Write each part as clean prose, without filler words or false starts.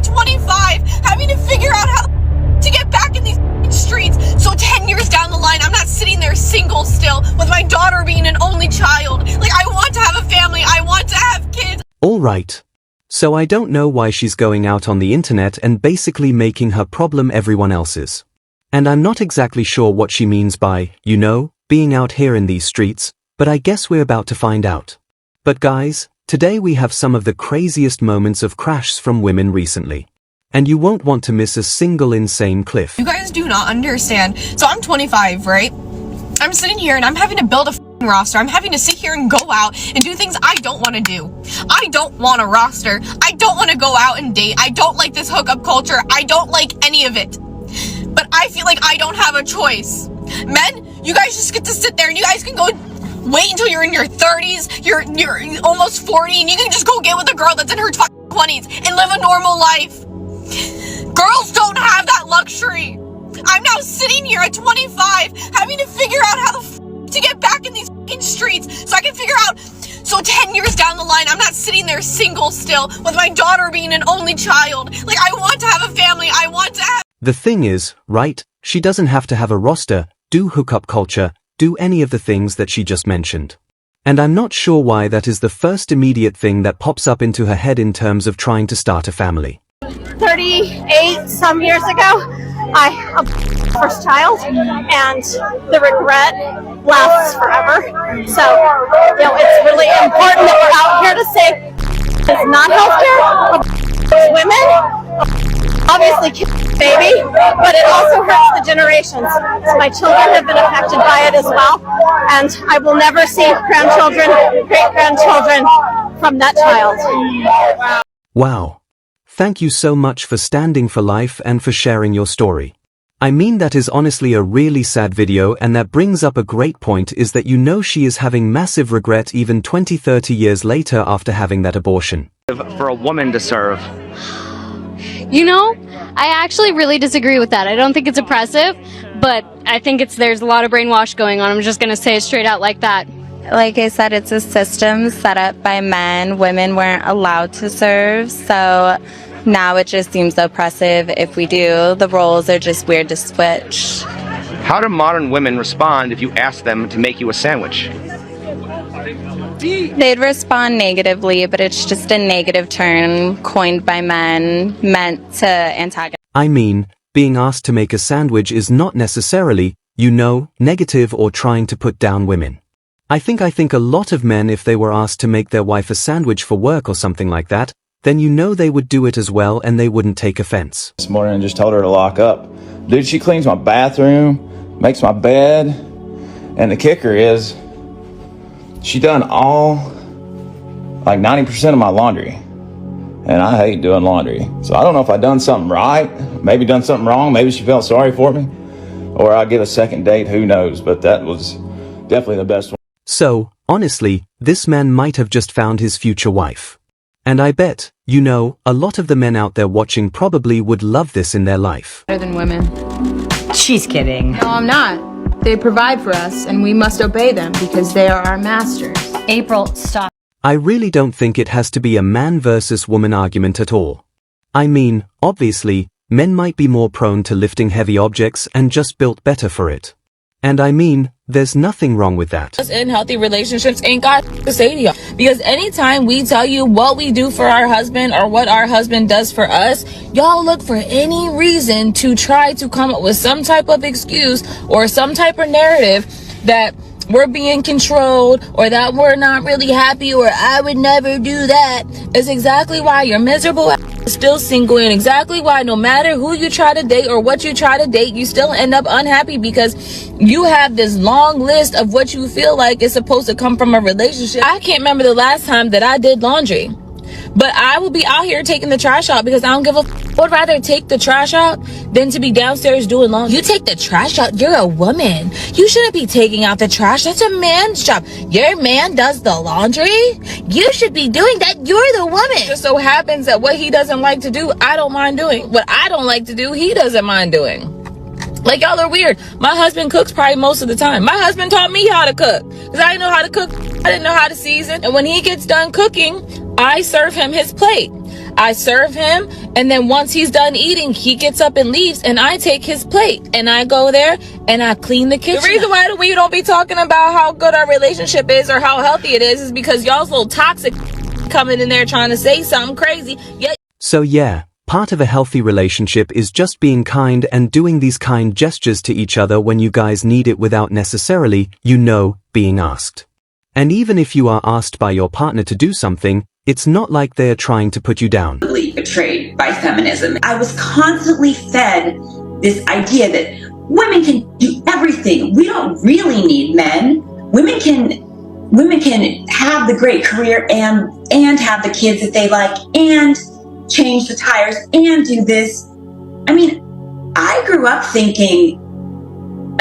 at 25 having to figure out how to get back in these streets. So 10 years down the line, I'm not sitting there single still with my daughter being an only child. Like, I want to have a family. I want to have kids. All right. So I don't know why she's going out on the internet and basically making her problem everyone else's. And I'm not exactly sure what she means by, you know, being out here in these streets, but I guess we're about to find out. But guys, today we have some of the craziest moments of crashs from women recently. And you won't want to miss a single insane cliff. You guys do not understand. So I'm 25, right? I'm sitting here and I'm having to build a roster. I'm having to sit here and go out and do things I don't want to do. I don't want a roster. I don't want to go out and date. I don't like this hookup culture. I don't like any of it. But I feel like I don't have a choice. Men, you guys just get to sit there and you guys can go wait until you're in your 30s, you're almost 40, and you can just go get with a girl that's in her 20s and live a normal life. Girls don't have that luxury. I'm now sitting here at 25 having to figure out how to get back in these streets so I can figure out. So 10 years down the line, I'm not sitting there single still with my daughter being an only child. Like, I want to have a family. I want to have... The thing is, right, she doesn't have to have a roster, do hookup culture, do any of the things that she just mentioned. And I'm not sure why that is the first immediate thing that pops up into her head in terms of trying to start a family. 38 some years ago, I had my first child, and the regret lasts forever. So, you know, it's really important that we're out here to say it's not healthcare, women, obviously baby, but it also hurts the generations. So my children have been affected by it as well, and I will never see grandchildren, great-grandchildren from that child. Wow. Thank you so much for standing for life and for sharing your story. I mean, that is honestly a really sad video, and that brings up a great point, is that you know she is having massive regret even 20-30 years later after having that abortion. For a woman to serve. You know, I actually really disagree with that. I don't think it's oppressive, but I think there's a lot of brainwash going on. I'm just going to say it straight out like that. Like I said, it's a system set up by men. Women weren't allowed to serve, so now it just seems oppressive if we do. The roles are just weird to switch. How do modern women respond if you ask them to make you a sandwich? They'd respond negatively, but it's just a negative term coined by men meant to antagonize. I mean, being asked to make a sandwich is not necessarily, you know, negative or trying to put down women. I think a lot of men, if they were asked to make their wife a sandwich for work or something like that, then you know they would do it as well and they wouldn't take offense. This morning I just told her to lock up. Dude, she cleans my bathroom, makes my bed, and the kicker is she done all, like 90% of my laundry. And I hate doing laundry. So I don't know if I done something right, maybe done something wrong, maybe she felt sorry for me, or I'll get a second date, who knows, but that was definitely the best one. So, honestly, this man might have just found his future wife. And I bet, you know, a lot of the men out there watching probably would love this in their life. Better than women. She's kidding. No, I'm not. They provide for us, and we must obey them because they are our masters. April, stop. I really don't think it has to be a man versus woman argument at all. I mean, obviously, men might be more prone to lifting heavy objects and just built better for it. And I mean, there's nothing wrong with that. Us in healthy relationships ain't got to say to y'all. Because anytime we tell you what we do for our husband or what our husband does for us, y'all look for any reason to try to come up with some type of excuse or some type of narrative that we're being controlled or that we're not really happy or I would never do that. Is exactly why you're miserable still single, and exactly why no matter who you try to date or what you try to date, you still end up unhappy because you have this long list of what you feel like is supposed to come from a relationship. I can't remember the last time that I did laundry, but I will be out here taking the trash out because I don't give a I would rather take the trash out than to be downstairs doing laundry. You take the trash out, you're a woman. You shouldn't be taking out the trash. That's a man's job. Your man does the laundry. You should be doing that. You're the woman. It just so happens that what he doesn't like to do, I don't mind doing. What I don't like to do, he doesn't mind doing. Like, y'all are weird. My husband cooks probably most of the time. My husband taught me how to cook because I didn't know how to cook. I didn't know how to season. And when he gets done cooking, I serve him his plate. I serve him, and then once he's done eating, he gets up and leaves, and I take his plate, and I go there, and I clean the kitchen. The reason why we don't be talking about how good our relationship is or how healthy it is because y'all's little toxic coming in there trying to say something crazy. Yet. So yeah, part of a healthy relationship is just being kind and doing these kind gestures to each other when you guys need it without necessarily, being asked. And even if you are asked by your partner to do something, it's not like they're trying to put you down. Betrayed by feminism. I was constantly fed this idea that women can do everything. We don't really need men. Women can have the great career and have the kids that they like and change the tires and do this. I mean, I grew up thinking,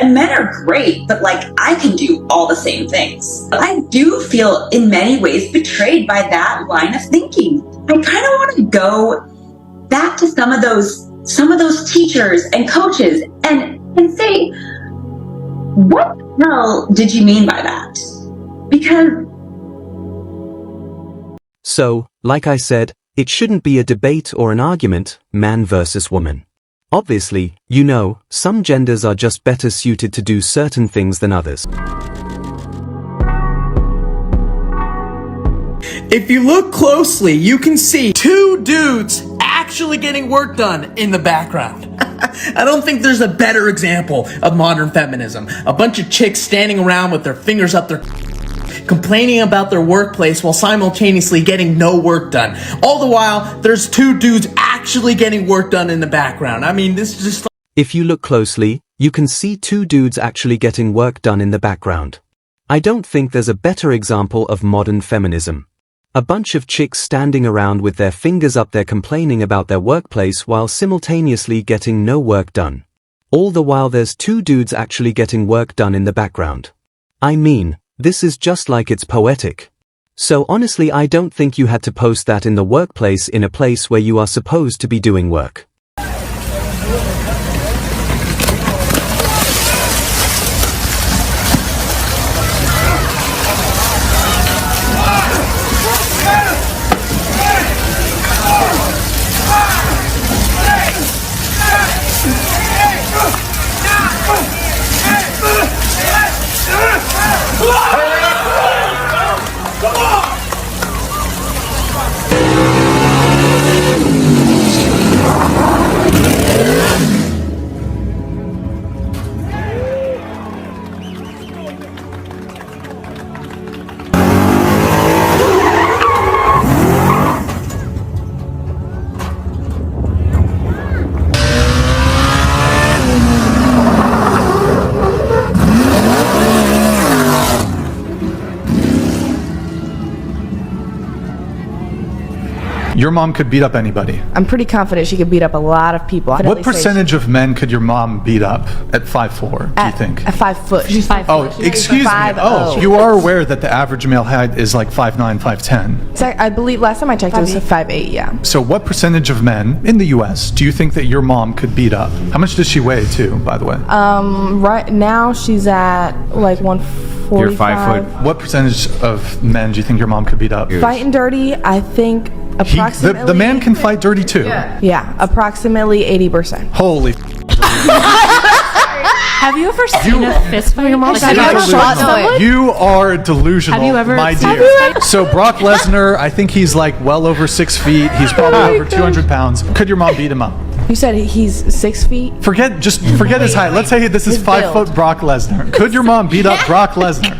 and men are great, but I can do all the same things. I do feel in many ways betrayed by that line of thinking. I kind of want to go back to some of those teachers and coaches and say, what the hell did you mean by that? Because. So, like I said, it shouldn't be a debate or an argument, man versus woman. Obviously, some genders are just better suited to do certain things than others. If you look closely, you can see two dudes actually getting work done in the background. I don't think there's a better example of modern feminism. A bunch of chicks standing around with their fingers up their complaining about their workplace while simultaneously getting no work done. All the while, there's two dudes actually getting work done in the background. I mean, this is just... If you look closely, you can see two dudes actually getting work done in the background. I don't think there's a better example of modern feminism. A bunch of chicks standing around with their fingers up there complaining about their workplace while simultaneously getting no work done. All the while there's two dudes actually getting work done in the background. I mean, this is just like it's poetic. So honestly, I don't think you had to post that in the workplace in a place where you are supposed to be doing work. Your mom could beat up anybody. I'm pretty confident she could beat up a lot of people. What percentage of men could your mom beat up at 5'4", do you think? At 5 foot. She's 5 foot. Oh, excuse me. Oh, you are aware that the average male height is like 5'9", 5'10". So I believe last time I checked it was 5'8", yeah. So what percentage of men in the U.S. do you think that your mom could beat up? How much does she weigh too, by the way? Right now she's at like 145. You're 5 foot. What percentage of men do you think your mom could beat up? Fighting dirty, I think approximately... The man can fight dirty too. Yeah, approximately 80%. Holy... Have you ever seen a fist fight? You are delusional, Have you ever my dear. So Brock Lesnar, I think he's like well over 6 feet. He's probably over 200 pounds. Could your mom beat him up? You said he's 6 feet? Forget his height. Let's say this is 5 foot Brock Lesnar. Could your mom beat up Brock Lesnar?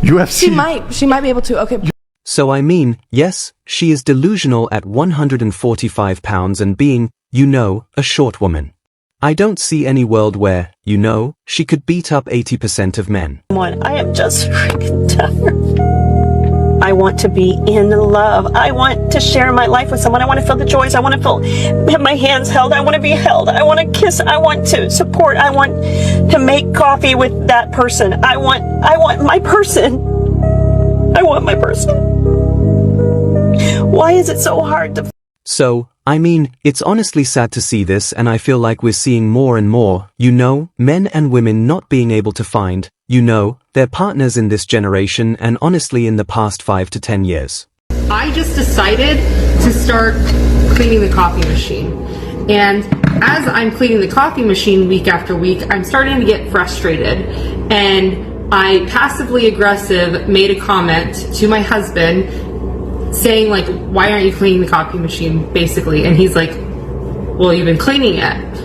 UFC. She might be able to. Okay. So I mean, yes, she is delusional at 145 pounds and being, a short woman. I don't see any world where, she could beat up 80% of men. I am just freaking tired. I want to be in love. I want to share my life with someone. I want to feel the joys. I want to have my hands held. I want to be held. I want to kiss. I want to support. I want to make coffee with that person. I want my person. I want my person. Why is it so hard to... So, I mean, it's honestly sad to see this, and I feel like we're seeing more and more, men and women not being able to find, their partners in this generation and honestly in the past 5 to 10 years. I just decided to start cleaning the coffee machine. And as I'm cleaning the coffee machine week after week, I'm starting to get frustrated. And I passively aggressive made a comment to my husband saying like, why aren't you cleaning the coffee machine, basically? And he's like, well, you've been cleaning it.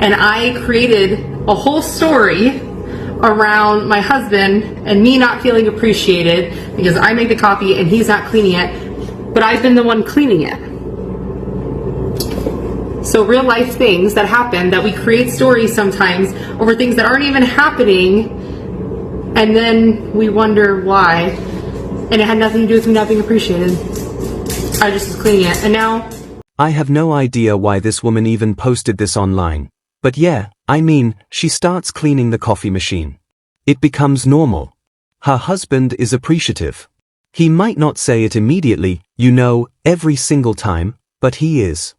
And I created a whole story around my husband and me not feeling appreciated because I make the coffee and he's not cleaning it, but I've been the one cleaning it. So real life things that happen, that we create stories sometimes over things that aren't even happening, and then we wonder why, and it had nothing to do with me not being appreciated. I just was cleaning it, and now... I have no idea why this woman even posted this online. But yeah, I mean, she starts cleaning the coffee machine. It becomes normal. Her husband is appreciative. He might not say it immediately, every single time, but he is.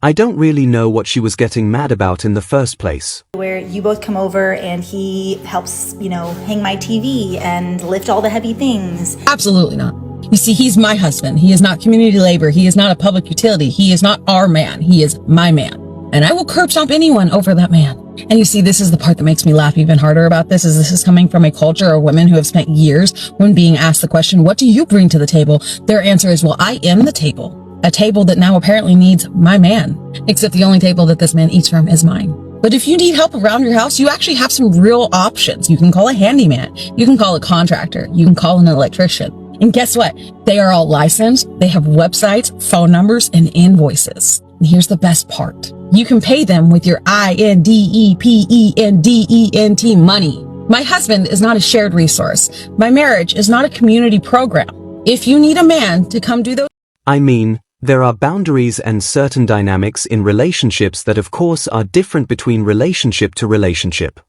I don't really know what she was getting mad about in the first place. Where you both come over and he helps, hang my TV and lift all the heavy things. Absolutely not. You see, he's my husband. He is not community labor. He is not a public utility. He is not our man. He is my man. And I will curb stomp anyone over that man. And you see, this is the part that makes me laugh even harder about this, is this is coming from a culture of women who have spent years when being asked the question, what do you bring to the table? Their answer is, well, I am the table. A table that now apparently needs my man. Except the only table that this man eats from is mine. But if you need help around your house, you actually have some real options. You can call a handyman. You can call a contractor. You can call an electrician. And guess what? They are all licensed. They have websites, phone numbers, and invoices. And here's the best part. You can pay them with your INDEPENDENT money. My husband is not a shared resource. My marriage is not a community program. If you need a man to come do those... I mean, there are boundaries and certain dynamics in relationships that of course are different between relationship to relationship.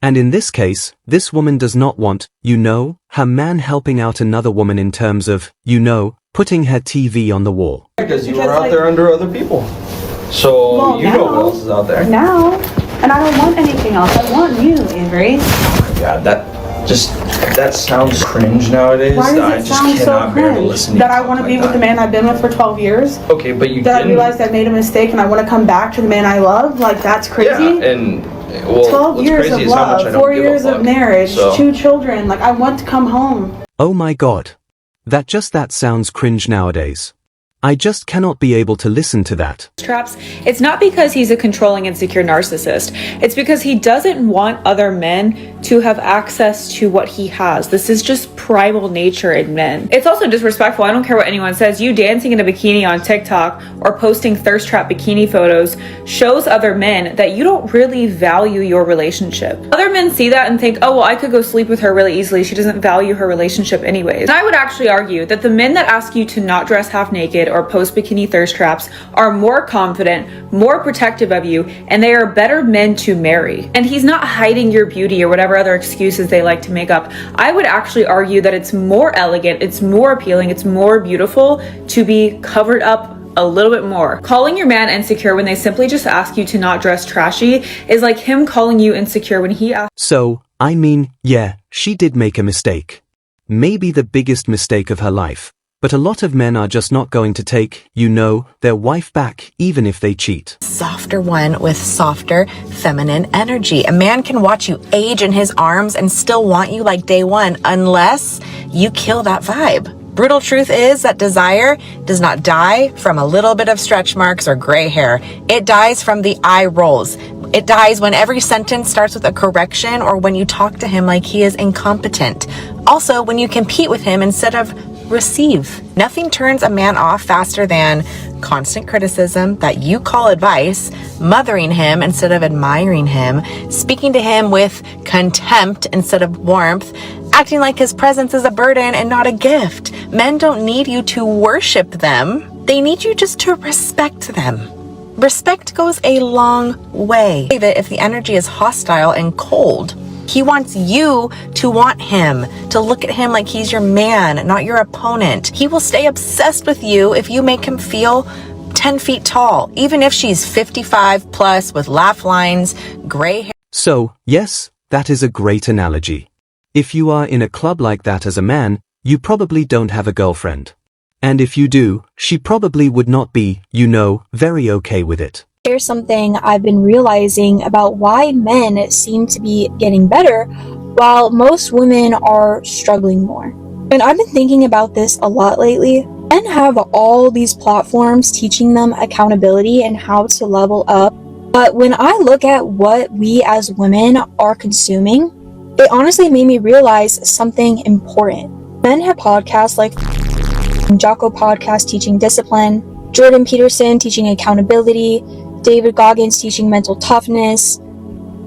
And in this case, this woman does not want, her man helping out another woman in terms of, putting her TV on the wall. Because you were out there under other people. So Well, you know what else is out there. Now, and I don't want anything else. I want you, Avery. Oh my God, that sounds cringe nowadays. Why I does it just sound so cannot bear to cringe listen to that you I want to talk be like with the that. man I've been with for 12 years? Okay, but you that didn't. I realized I made a mistake and I want to come back to the man I love? Like, that's crazy? Yeah, and well, 12 what's years crazy of is how much I love, don't 4 give a years of fuck, marriage, so. 2 children. Like, I want to come home. Oh my God. That sounds cringe nowadays. I just cannot be able to listen to that. Traps. It's not because he's a controlling, insecure narcissist. It's because he doesn't want other men to have access to what he has. This is just primal nature in men. It's also disrespectful. I don't care what anyone says. You dancing in a bikini on TikTok or posting thirst trap bikini photos shows other men that you don't really value your relationship. Other men see that and think, oh, well, I could go sleep with her really easily. She doesn't value her relationship anyways. And I would actually argue that the men that ask you to not dress half naked or post bikini thirst traps are more confident, more protective of you, and they are better men to marry. And he's not hiding your beauty or whatever other excuses they like to make up. I would actually argue that it's more elegant, it's more appealing, it's more beautiful to be covered up a little bit more. Calling your man insecure when they simply just ask you to not dress trashy is like him calling you insecure when he asks. So, I mean, yeah, she did make a mistake. Maybe the biggest mistake of her life. But a lot of men are just not going to take, their wife back, even if they cheat. Softer one with softer feminine energy. A man can watch you age in his arms and still want you like day one, unless you kill that vibe. Brutal truth is that desire does not die from a little bit of stretch marks or gray hair. It dies from the eye rolls. It dies when every sentence starts with a correction or when you talk to him like he is incompetent. Also, when you compete with him instead of receive. Nothing turns a man off faster than constant criticism that you call advice, mothering him instead of admiring him, speaking to him with contempt instead of warmth, acting like his presence is a burden and not a gift. Men don't need you to worship them. They need you just to respect them. Respect goes a long way. If the energy is hostile and cold, he wants you to want him, to look at him like he's your man, not your opponent. He will stay obsessed with you if you make him feel 10 feet tall, even if she's 55 plus with laugh lines, gray hair. So, yes, that is a great analogy. If you are in a club like that as a man, you probably don't have a girlfriend. And if you do, she probably would not be, very okay with it. Here's something I've been realizing about why men seem to be getting better while most women are struggling more. And I've been thinking about this a lot lately. Men have all these platforms teaching them accountability and how to level up. But when I look at what we as women are consuming, it honestly made me realize something important. Men have podcasts like Jocko Podcast teaching discipline, Jordan Peterson teaching accountability, David Goggins teaching mental toughness,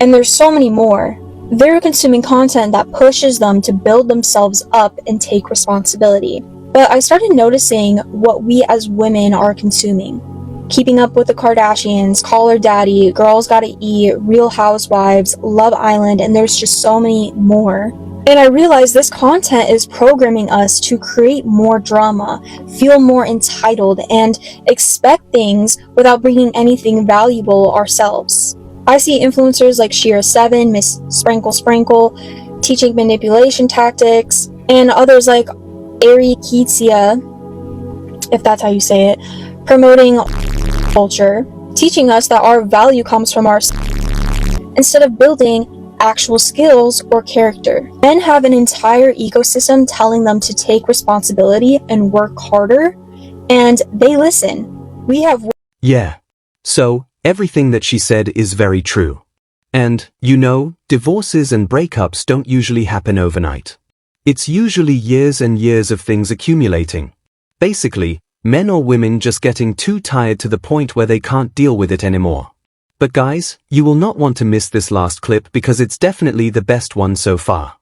and there's so many more. They're consuming content that pushes them to build themselves up and take responsibility. But I started noticing what we as women are consuming. Keeping Up with the Kardashians, Call Her Daddy, Girls Gotta Eat, Real Housewives, Love Island, and there's just so many more. And I realized this content is programming us to create more drama, feel more entitled, and expect things without bringing anything valuable ourselves. I see influencers like Shira7, Miss Sprinkle Sprinkle, teaching manipulation tactics, and others like Ari Kitsia, if that's how you say it, promoting culture, teaching us that our value comes from our instead of building actual skills or character. Men have an entire ecosystem telling them to take responsibility and work harder, and they listen. We have... Yeah. So, everything that she said is very true. And, divorces and breakups don't usually happen overnight. It's usually years and years of things accumulating. Basically, men or women just getting too tired to the point where they can't deal with it anymore. But guys, you will not want to miss this last clip because it's definitely the best one so far.